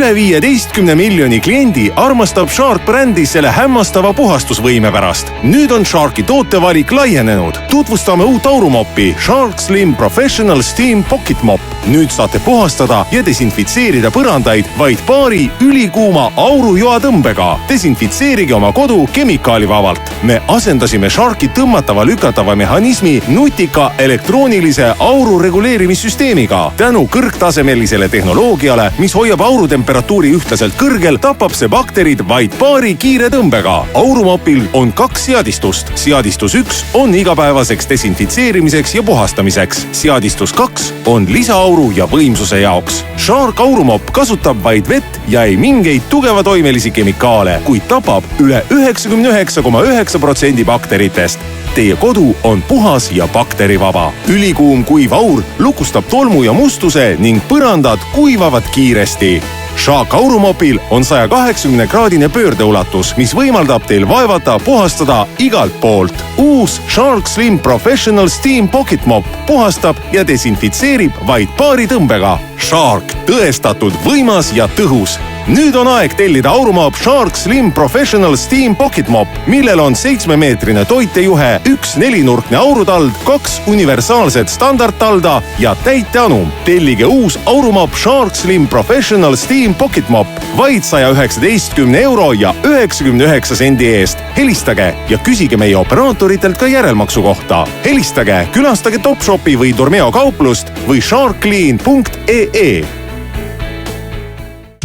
Üle 15 miljoni kliendi armastab Shark brändi selle hämmastava puhastusvõime pärast. Nüüd on Sharki tootevalik laienenud. Tutvustame uut aurumoppi Shark Slim Professional Steam Pocket Mop. Nüüd saate puhastada ja desinfitseerida põrandaid vaid paari ülikuuma aurujoa tõmbega. Desinfitseerige oma kodu kemikaalivabalt. Me asendasime Sharki tõmmatava-lükatava mehhanismi nutika elektroonilise auru reguleerimissüsteemiga. Tänu kõrgtasemelisele tehnoloogiale, mis hoiab aurutemperatuuri ühtlaselt kõrgel, tapab see bakterid vaid paari kiire tõmbega. Aurumopil on 2 seadistust. Seadistus 1 on igapäevaseks desinfitseerimiseks ja puhastamiseks. Seadistus 2 on lisaauru ja võimsuse jaoks. Shark aurumop kasutab vaid vett ja ei mingeid tugevatoimelisi kemikaale, kuid tapab üle 99,9% bakteritest. Teie kodu on puhas ja bakterivaba. Ülikuum kuiv aur lukustab tolmu ja mustuse ning põrandad kuivavad kiiresti. Shark aurumopil on 180-kraadine pöördeulatus, mis võimaldab teil vaevata puhastada igalt poolt. Uus Shark Slim Professional Steam Pocket Mop puhastab ja desinfitseerib vaid paari tõmbega. Shark, tõestatud võimas ja tõhus. Nüüd on aeg tellida aurumop Shark Slim Professional Steam Pocket Mop, millel on 7-meetrine toitejuhe, 1 4-nurkne aurutald, 2 universaalset standardtalda ja täiteanum. Tellige uus aurumop Shark Slim Professional Steam Pocket Mop vaid 119 € ja 99 sendi eest. Helistage ja küsige meie operaatoritelt ka järelmaksu kohta. Helistage, külastage Topshopi või Dormeo kauplust või sharkclean.ee.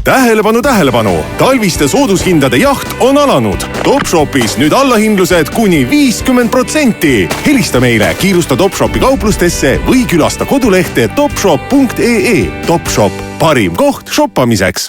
Tähelepanu! Talviste soodushindade jaht on alanud. Topshopis nüüd allahindlused kuni 50%. Helista meile, kiirusta Topshopi kauplustesse või külasta kodulehte topshop.ee. Topshop, parim koht shoppamiseks.